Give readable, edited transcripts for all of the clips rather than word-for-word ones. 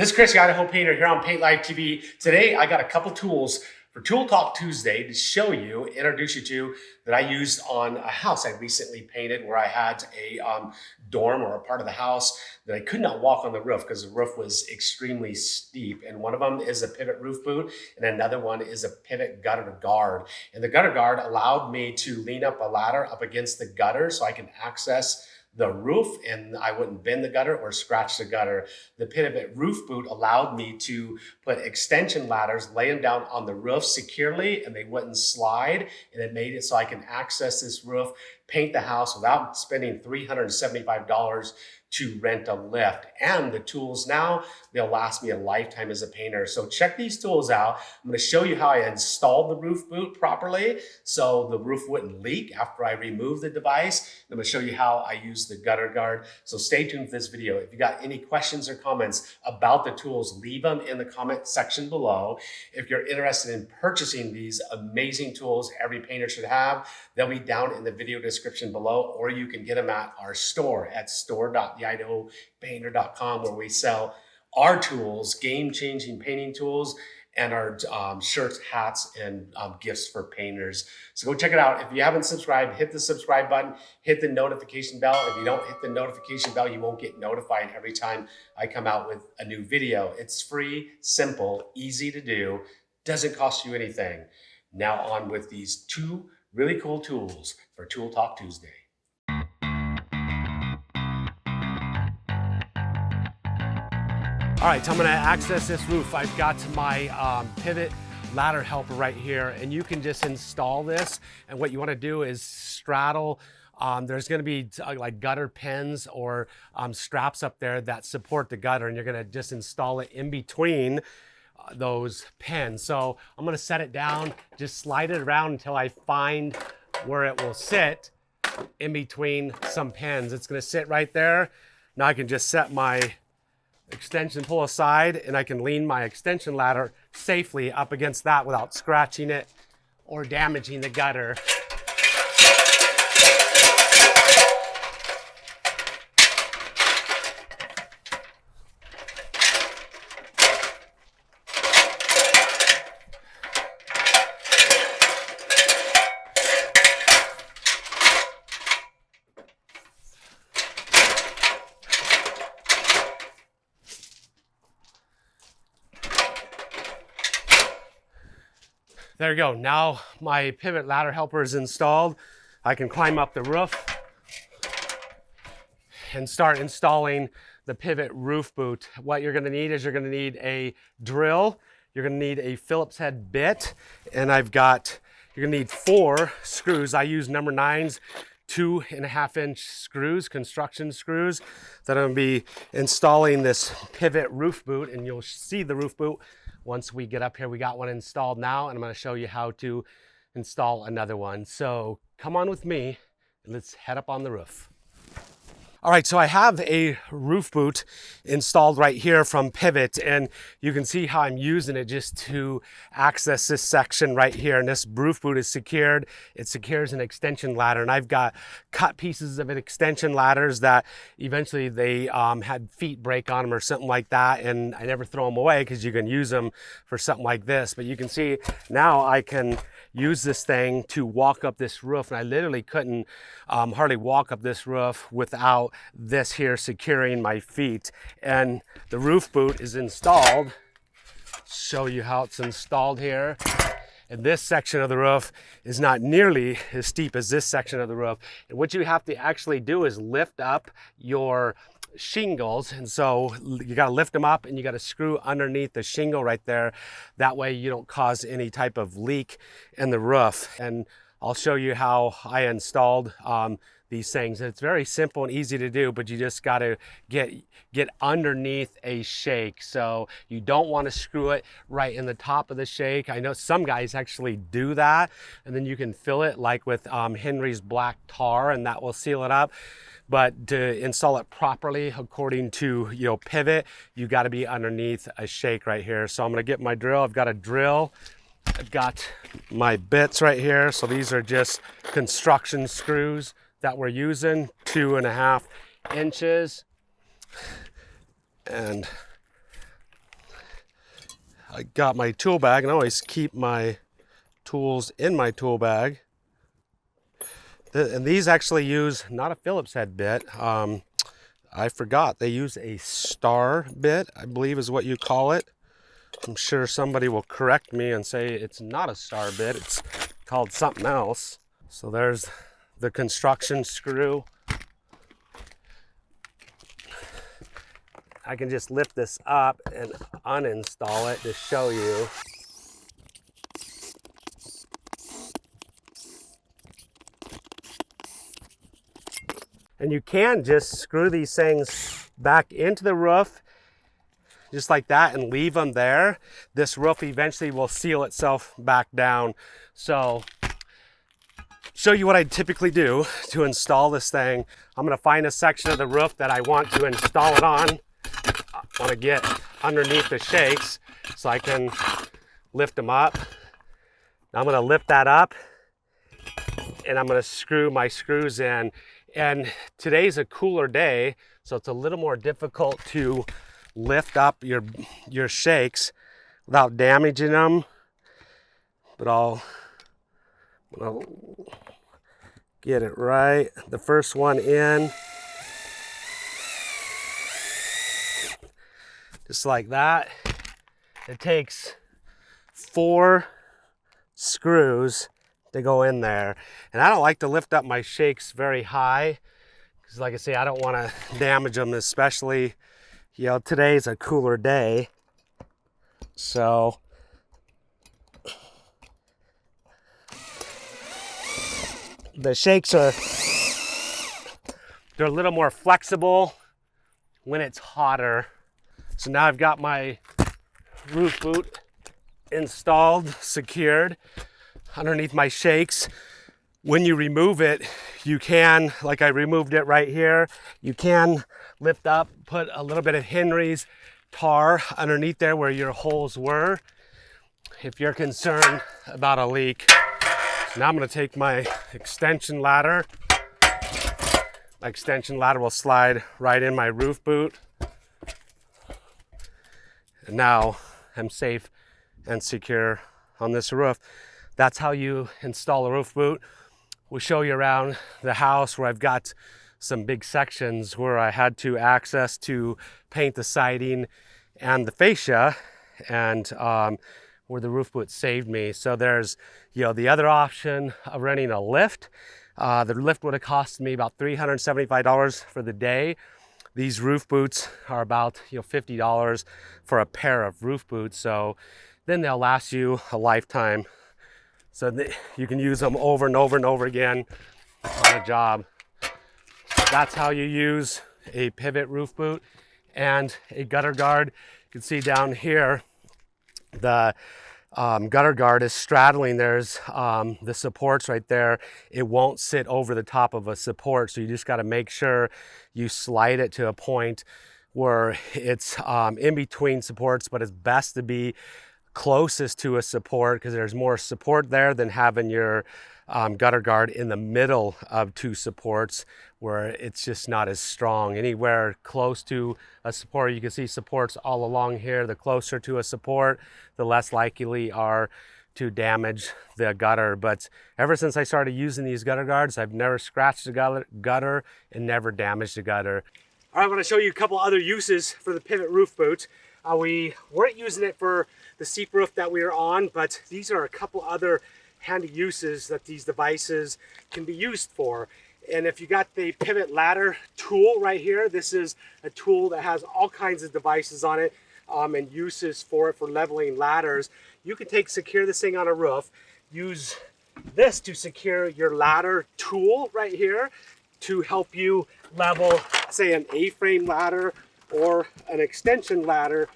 This is Chris, the Idaho Painter, here on Paint Live TV. Today, I got a couple tools for Tool Talk Tuesday to show you, introduce you to, that I used on a house I recently painted where I had a dorm or a part of the house that I could not walk on the roof because the roof was extremely steep. And one of them is a pivot roof boot, and another one is a pivot gutter guard. And the gutter guard allowed me to lean up a ladder up against the gutter so I can access the roof and I wouldn't bend the gutter or scratch the gutter. The pivot roof boot allowed me to put extension ladders, lay them down on the roof securely and they wouldn't slide. And it made it so I can access this roof, paint the house without spending $375 to rent a lift. And the tools now, they'll last me a lifetime as a painter. So check these tools out. I'm gonna show you how I installed the roof boot properly so the roof wouldn't leak after I remove the device. I'm gonna show you how I use the gutter guard. So stay tuned for this video. If you got any questions or comments about the tools, leave them in the comment section below. If you're interested in purchasing these amazing tools every painter should have, they'll be down in the video description below, or you can get them at our store at store.theidahopainter.com, where we sell our tools, game-changing painting tools, and our shirts, hats, and gifts for painters. So go check it out. If you haven't subscribed, hit the subscribe button, hit the notification bell. If you don't hit the notification bell, you won't get notified every time I come out with a new video. It's free, simple, easy to do, doesn't cost you anything. Now on with these two really cool tools for Tool Talk Tuesday. All right, so I'm gonna access this roof. I've got my pivot ladder helper right here, and you can just install this. And what you wanna do is straddle. There's gonna be like gutter pins or straps up there that support the gutter, and you're gonna just install it in between those pins. So I'm gonna set it down, just slide it around until I find where it will sit in between some pins. It's gonna sit right there. Now I can just set my extension pull aside and I can lean my extension ladder safely up against that without scratching it or damaging the gutter. There you go. Now my pivot ladder helper is installed. I can climb up the roof and start installing the pivot roof boot. What you're gonna need is you're gonna need a drill, you're gonna need a Phillips head bit, and you're gonna need 4 screws. I use number 9s, 2.5-inch screws, construction screws, that I'm gonna be installing this pivot roof boot, and you'll see the roof boot once we get up here. We got one installed now, and I'm gonna show you how to install another one. So come on with me, and let's head up on the roof. All right, so I have a roof boot installed right here from Pivot, and you can see how I'm using it just to access this section right here. And this roof boot is secured. It secures an extension ladder, and I've got cut pieces of extension ladders that eventually they had feet break on them or something like that, and I never throw them away because you can use them for something like this. But you can see now I can use this thing to walk up this roof, and I literally couldn't hardly walk up this roof without this here securing my feet. And the roof boot is installed. Show you how it's installed here. And this section of the roof is not nearly as steep as this section of the roof. And what you have to actually do is lift up your shingles, and so you got to lift them up and you got to screw underneath the shingle right there. That way you don't cause any type of leak in the roof. And I'll show you how I installed these things. It's very simple and easy to do, but you just got to get underneath a shake. So you don't want to screw it right in the top of the shake. I know some guys actually do that, and then you can fill it like with Henry's black tar, and that will seal it up. But to install it properly, according to Pivot, you got to be underneath a shake right here. So I'm gonna get my drill. I've got a drill. I've got my bits right here. So these are just construction screws that we're using, 2.5 inches. And I got my tool bag, and I always keep my tools in my tool bag. And these actually use not a Phillips head bit. I forgot they use a star bit, I believe is what you call it. I'm sure somebody will correct me and say it's not a star bit, it's called something else. So there's the construction screw. I can just lift this up and uninstall it to show you. And you can just screw these things back into the roof just like that and leave them there. This roof eventually will seal itself back down. So show you what I typically do to install this thing. I'm gonna find a section of the roof that I want to install it on. I wanna get underneath the shakes so I can lift them up. Now I'm gonna lift that up and I'm gonna screw my screws in. And today's a cooler day, so it's a little more difficult to lift up your shakes without damaging them. But I'll get it right. The first one in, just like that. It takes 4 screws to go in there. And I don't like to lift up my shakes very high because, like I say, I don't want to damage them, especially, you know, today's a cooler day. So the shakes they're a little more flexible when it's hotter. So now I've got my roof boot installed, secured underneath my shakes. When you remove it, you can, like I removed it right here, you can lift up, put a little bit of Henry's tar underneath there where your holes were, if you're concerned about a leak. So now I'm going to take my extension ladder. My extension ladder will slide right in my roof boot. And now I'm safe and secure on this roof. That's how you install a roof boot. We'll show you around the house where I've got some big sections where I had to access to paint the siding and the fascia, and where the roof boot saved me. So there's, you know, the other option of renting a lift. The lift would have cost me about $375 for the day. These roof boots are about, you know, $50 for a pair of roof boots. So then they'll last you a lifetime. So you can use them over and over and over again on a job. So that's how you use a pivot roof boot and a gutter guard. You can see down here, the gutter guard is straddling. There's the supports right there. It won't sit over the top of a support. So you just got to make sure you slide it to a point where it's in between supports, but it's best to be closest to a support because there's more support there than having your gutter guard in the middle of 2 supports where it's just not as strong. Anywhere close to a support, you can see supports all along here. The closer to a support, the less likely are to damage the gutter. But ever since I started using these gutter guards, I've never scratched the gutter and never damaged the gutter. All right, I'm going to show you a couple other uses for the pivot roof boot. We weren't using it for the steep roof that we were on, but these are a couple other handy uses that these devices can be used for. And if you got the pivot ladder tool right here, this is a tool that has all kinds of devices on it and uses for it for leveling ladders. You can secure this thing on a roof, use this to secure your ladder tool right here to help you level, say, an A-frame ladder or an extension ladder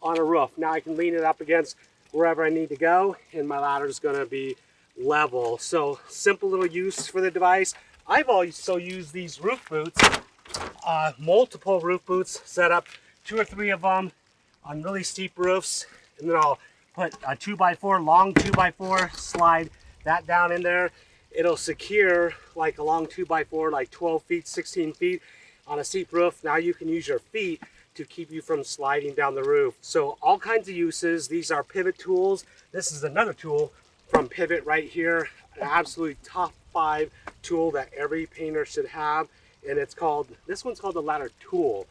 on a roof. Now I can lean it up against wherever I need to go and my ladder is going to be level. So simple little use for the device. I've also used these roof boots, multiple roof boots, set up 2 or 3 of them on really steep roofs, and then I'll put a 2x4, long 2x4, slide that down in there. It'll secure like a long 2x4, like 12 feet, 16 feet on a steep roof. Now you can use your feet to keep you from sliding down the roof. So all kinds of uses. These are pivot tools. This is another tool from Pivot right here. An absolutely top 5 tool that every painter should have. And it's called, this one's called the ladder tool.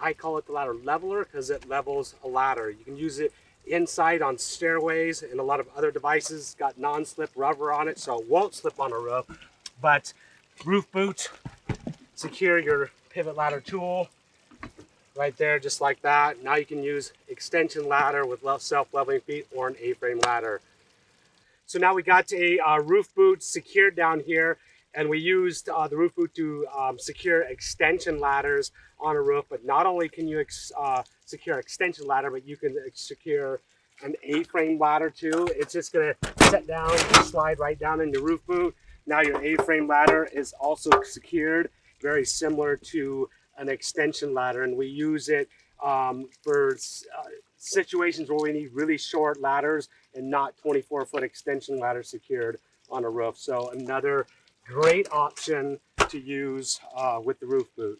I call it the ladder leveler because it levels a ladder. You can use it inside on stairways and a lot of other devices. Got non-slip rubber on it, so it won't slip on a roof. But roof boot, secure your pivot ladder tool right there, just like that. Now you can use extension ladder with self-leveling feet or an A-frame ladder. So now we got a roof boot secured down here, and we used the roof boot to secure extension ladders on a roof. But not only can you secure extension ladder, but you can secure an A-frame ladder too. It's just gonna set down, slide right down in your roof boot. Now your A-frame ladder is also secured, very similar to an extension ladder, and we use it for situations where we need really short ladders and not 24-foot extension ladders secured on a roof. So another great option to use with the roof boot.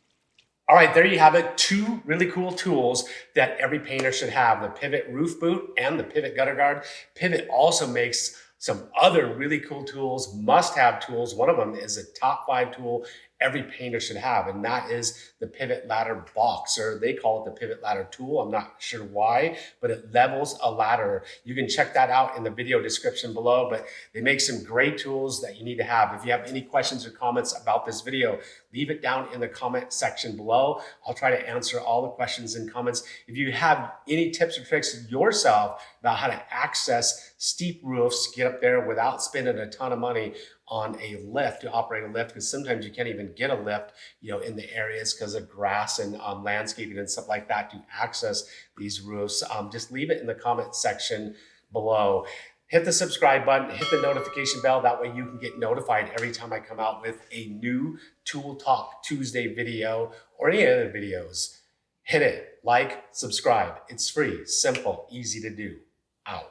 All right, there you have it. 2 really cool tools that every painter should have, the Pivot Roof Boot and the Pivot Gutter Guard. Pivot also makes some other really cool tools, must-have tools. One of them is a top 5 tool every painter should have, and that is the Pivot Ladder Box, or they call it the Pivot Ladder Tool. I'm not sure why, but it levels a ladder. You can check that out in the video description below, but they make some great tools that you need to have. If you have any questions or comments about this video, leave it down in the comment section below. I'll try to answer all the questions and comments. If you have any tips or tricks yourself about how to access steep roofs, get up there without spending a ton of money on a lift, to operate a lift, because sometimes you can't even get a lift, in the areas because of grass and landscaping and stuff like that to access these roofs, just leave it in the comment section below. Hit the subscribe button, hit the notification bell. That way you can get notified every time I come out with a new Tool Talk Tuesday video or any other videos. Hit it, like, subscribe. It's free, simple, easy to do. Out.